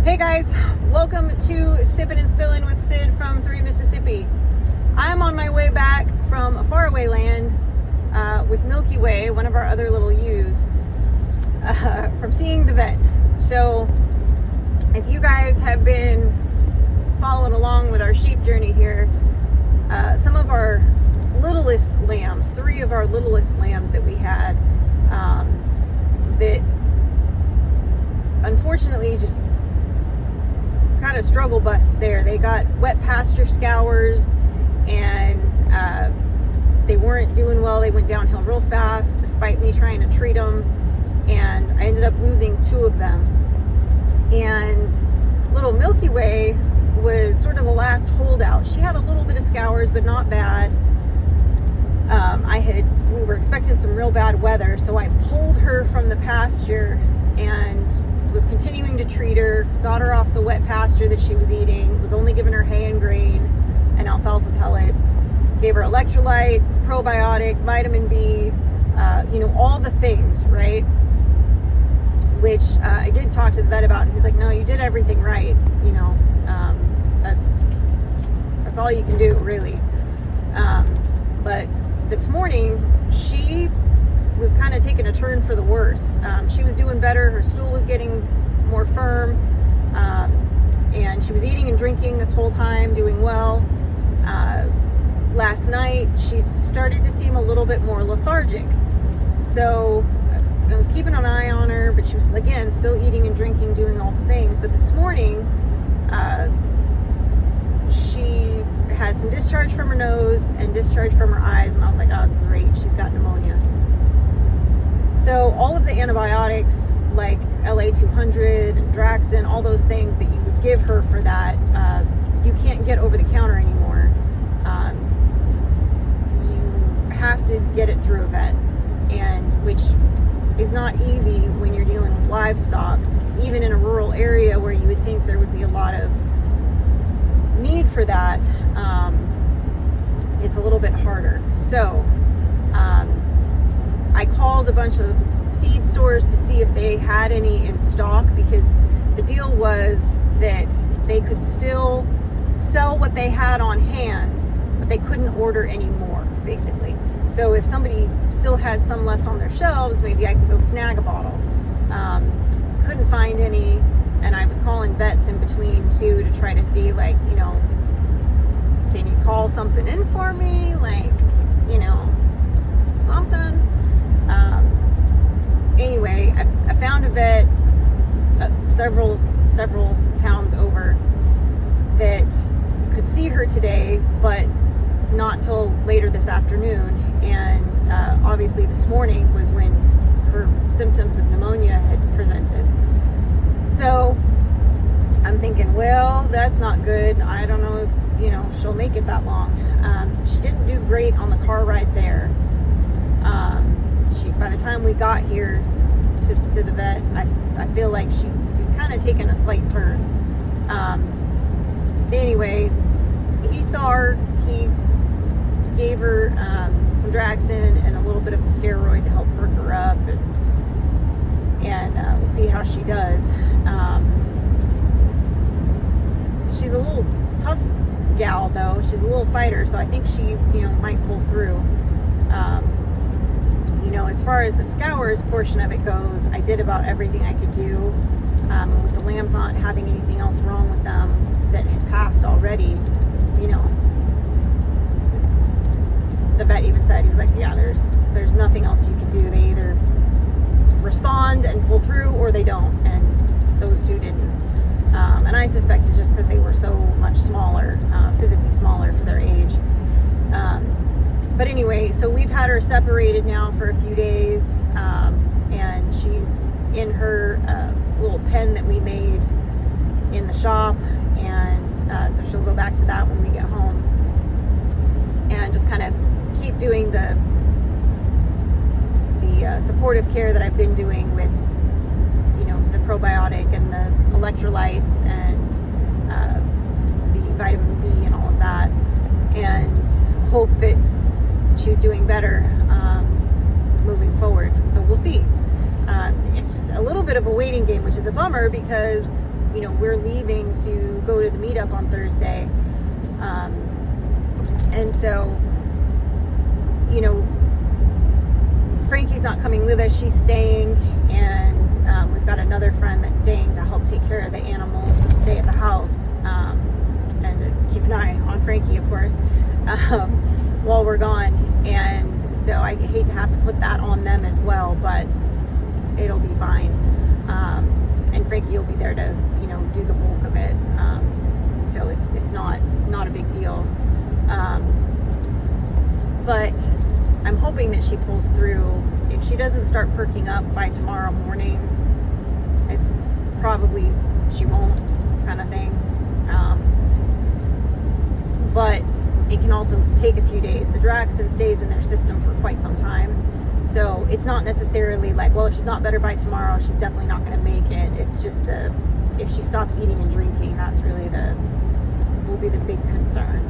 Hey guys, welcome to Sippin' and Spillin' with Sid from 3 Mississippi. I'm on my way back from a faraway land with Milky Way, one of our other little ewes, from seeing the vet. So if you guys have been following along with our sheep journey here, some of our littlest lambs, 3 of our littlest lambs that we had, that unfortunately just kind of struggle bust there. They got wet pasture scours and they weren't doing well. They went downhill real fast despite me trying to treat them, and I ended up losing 2 of them. And little Milky Way was sort of the last holdout. She had a little bit of scours, but not bad. We were expecting some real bad weather, so I pulled her from the pasture and was continuing to treat her, got her off the wet pasture that she was eating, was only giving her hay and grain and alfalfa pellets, gave her electrolyte, probiotic, vitamin B, all the things, right? Which I did talk to the vet about, and he's like, no, you did everything right, that's all you can do, really. But this morning, she was kind of taking a turn for the worse. She was doing better. Her stool was getting more firm, and she was eating and drinking this whole time, doing well. Last night, she started to seem a little bit more lethargic. So I was keeping an eye on her, but she was, again, still eating and drinking, doing all the things. But this morning, she had some discharge from her nose and discharge from her eyes, and I was like, oh, great, she's got pneumonia. So all of the antibiotics like LA200 and Draxin, all those things that you would give her for that, you can't get over the counter anymore. You have to get it through a vet, and which is not easy when you're dealing with livestock, even in a rural area where you would think there would be a lot of need for that. It's a little bit harder. So I called a bunch of feed stores to see if they had any in stock, because the deal was that they could still sell what they had on hand, but they couldn't order any more, basically. So if somebody still had some left on their shelves, maybe I could go snag a bottle. Couldn't find any, and I was calling vets in between too to try to see, can you call something in for me? Something. Anyway, I found a vet several towns over that could see her today, but not till later this afternoon. And obviously this morning was when her symptoms of pneumonia had presented. So I'm thinking, well, that's not good. I don't know if, she'll make it that long. She didn't do great on the car ride there. By the time we got here to the vet, I feel like she had kind of taken a slight turn. Anyway, he saw her. He gave her some Draxin and a little bit of a steroid to help perk her up, and we'll see how she does. She's a little tough gal, though. She's a little fighter, so I think she, might pull through. As far as the scours portion of it goes, I did about everything I could do. With the lambs not having anything else wrong with them that had passed already, the vet even said, he was like, yeah, there's nothing else you can do. They either respond and pull through, or they don't, and those 2 didn't. And I suspect it's just because they were so much smaller, physically smaller for their age. But anyway, so we've had her separated now for a few days, and she's in her little pen that we made in the shop, and so she'll go back to that when we get home, and just kind of keep doing the supportive care that I've been doing with, the probiotic and the electrolytes and the vitamin B and all of that, and hope that she's doing better moving forward. So we'll see. It's just a little bit of a waiting game, which is a bummer because, we're leaving to go to the meetup on Thursday. And so, Frankie's not coming with us. She's staying, and we've got another friend that's staying to help take care of the animals and stay at the house, and to keep an eye on Frankie, of course, while we're gone. And so I hate to have to put that on them as well, but it'll be fine. And Frankie will be there to, do the bulk of it. So it's not a big deal. But I'm hoping that she pulls through. If she doesn't start perking up by tomorrow morning, it's probably she won't, kind of thing. But it can also take a few days. The Draxxin stays in their system for quite some time. So it's not necessarily like, well, if she's not better by tomorrow, she's definitely not going to make it. It's just if she stops eating and drinking, that's really will be the big concern.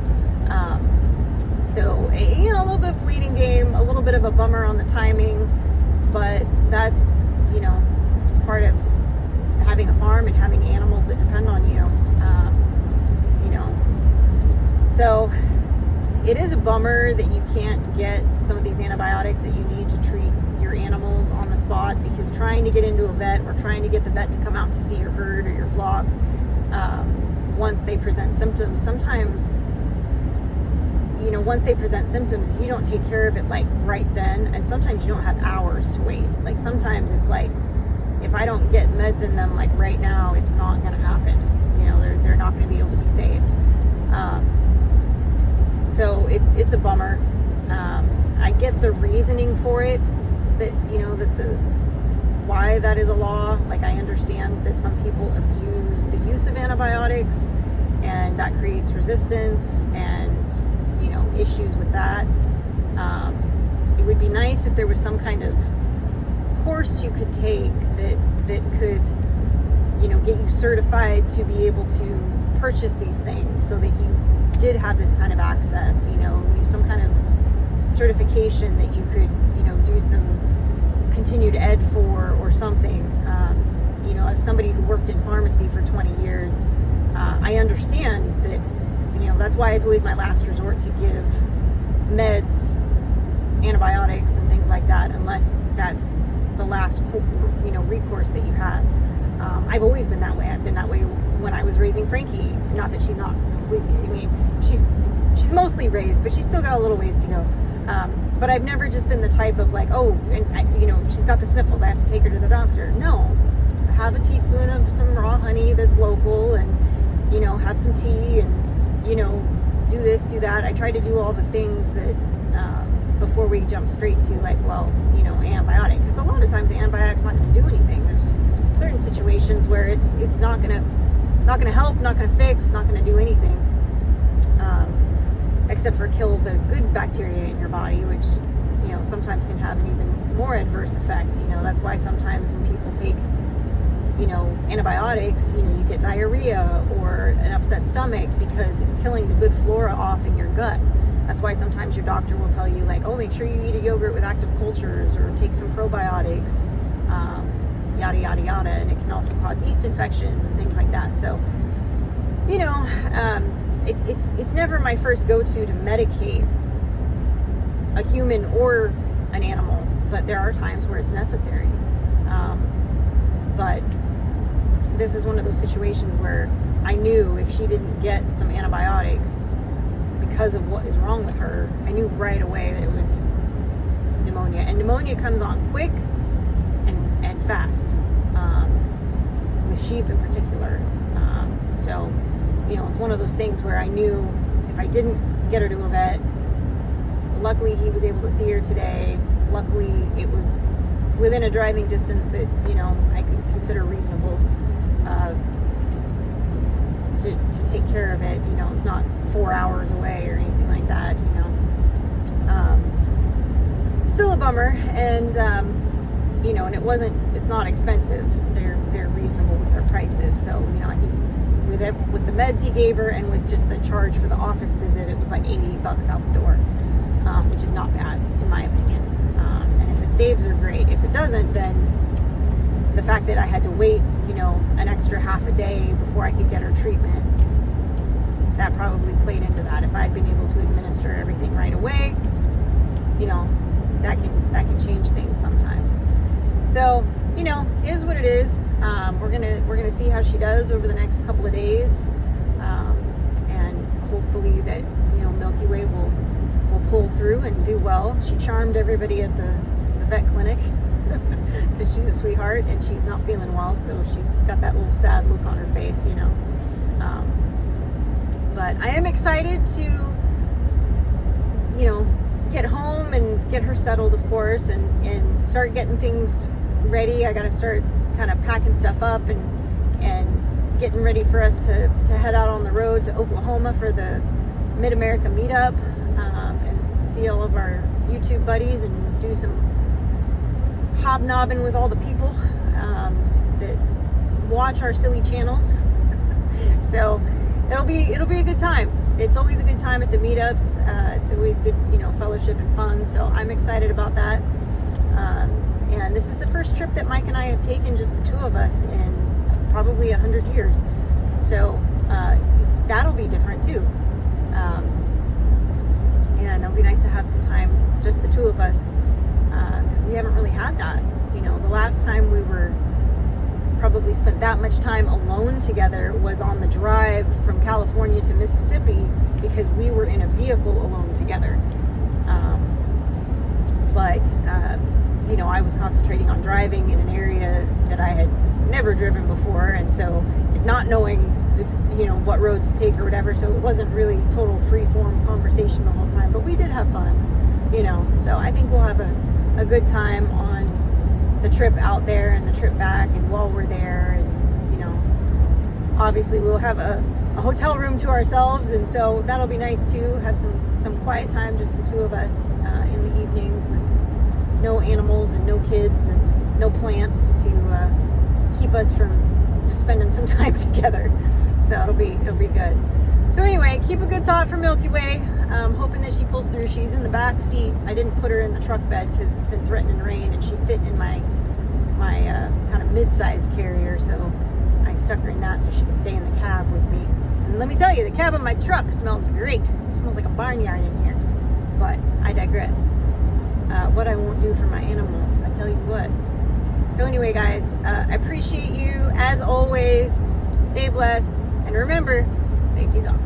So, a little bit of waiting game, a little bit of a bummer on the timing, but that's, part of having a farm and having animals that depend on you. So it is a bummer that you can't get some of these antibiotics that you need to treat your animals on the spot, because trying to get into a vet or trying to get the vet to come out to see your herd or your flock, once they present symptoms, sometimes, once they present symptoms, if you don't take care of it like right then, and sometimes you don't have hours to wait. Like sometimes it's like, if I don't get meds in them like right now, it's not going to happen. They're not going to be able to be saved. So it's a bummer. I get the reasoning for it, that why that is a law. Like, I understand that some people abuse the use of antibiotics, and that creates resistance and issues with that. It would be nice if there was some kind of course you could take that could get you certified to be able to purchase these things, so that you did have this kind of access, some kind of certification that you could do some continued ed for, or something. As somebody who worked in pharmacy for 20 years, I understand that that's why it's always my last resort to give meds, antibiotics and things like that, unless that's the last recourse that you have. I've always been that way. I've been that way when I was raising Frankie. Not that she's not completely, she's mostly raised, but she's still got a little ways to go. But I've never just been the type of like, she's got the sniffles, I have to take her to the doctor. No, have a teaspoon of some raw honey that's local, and have some tea, and do this, do that. I try to do all the things that before we jump straight to like, antibiotic, because a lot of times the antibiotic's not going to do anything. There's certain situations where it's not going to help, not going to fix, not going to do anything, except for kill the good bacteria in your body, which sometimes can have an even more adverse effect. That's why sometimes when people take antibiotics, you get diarrhea or an upset stomach, because it's killing the good flora off in your gut. That's why sometimes your doctor will tell you like, make sure you eat a yogurt with active cultures, or take some probiotics, yada yada yada. And it can also cause yeast infections and things like that. So it's never my first go-to medicate a human or an animal, but there are times where it's necessary. But this is one of those situations where I knew if she didn't get some antibiotics because of what is wrong with her, I knew right away that it was pneumonia. And pneumonia comes on quick and fast, with sheep in particular. So it's one of those things where I knew if I didn't get her to a vet, luckily he was able to see her today. Luckily it was within a driving distance that I could consider reasonable to take care of it. It's not 4 hours away or anything like that. Still a bummer, and and it's not expensive. They're reasonable with their prices. So I think with the meds he gave her, and with just the charge for the office visit, it was like $80 out the door, which is not bad in my opinion. And if it saves her, great. If it doesn't, then the fact that I had to wait an extra half a day before I could get her treatment. That probably played into that. If I'd been able to administer everything right away, that can change things sometimes. So, is what it is. We're gonna see how she does over the next couple of days, and hopefully that Milky Way will pull through and do well. She charmed everybody at the vet clinic because she's a sweetheart and she's not feeling well, so she's got that little sad look on her face, But I am excited to, get home and get her settled, of course, and start getting things ready. I got to start kind of packing stuff up and getting ready for us to head out on the road to Oklahoma for the Mid-America meetup, and see all of our YouTube buddies and do some hobnobbing with all the people that watch our silly channels. So it'll be a good time. It's always a good time at the meetups. It's always good, fellowship and fun. So I'm excited about that. And this is the first trip that Mike and I have taken, just the two of us, in probably 100 years. So that'll be different too. And it'll be nice to have some time, just the two of us, because we haven't really had that. The last time we were probably spent that much time alone together was on the drive from California to Mississippi, because we were in a vehicle alone together. But I was concentrating on driving in an area that I had never driven before, and so not knowing what roads to take or whatever, so it wasn't really total free-form conversation the whole time, but we did have fun, so I think we'll have a good time on the trip out there and the trip back, and while we're there, and obviously we'll have a hotel room to ourselves, and so that'll be nice too, have some quiet time, just the two of us, in the evenings, with no animals and no kids and no plants to keep us from just spending some time together. So it'll be good. So anyway, keep a good thought for Milky Way. Hoping that she pulls through. She's in the back seat. I didn't put her in the truck bed because it's been threatening rain, and she fit in my kind of mid-sized carrier, so I stuck her in that so she could stay in the cab with me. And let me tell you, the cab of my truck smells great. It smells like a barnyard in here. But I digress. What I won't do for my animals, I tell you what. So anyway, guys, I appreciate you as always. Stay blessed, and remember, safety's off.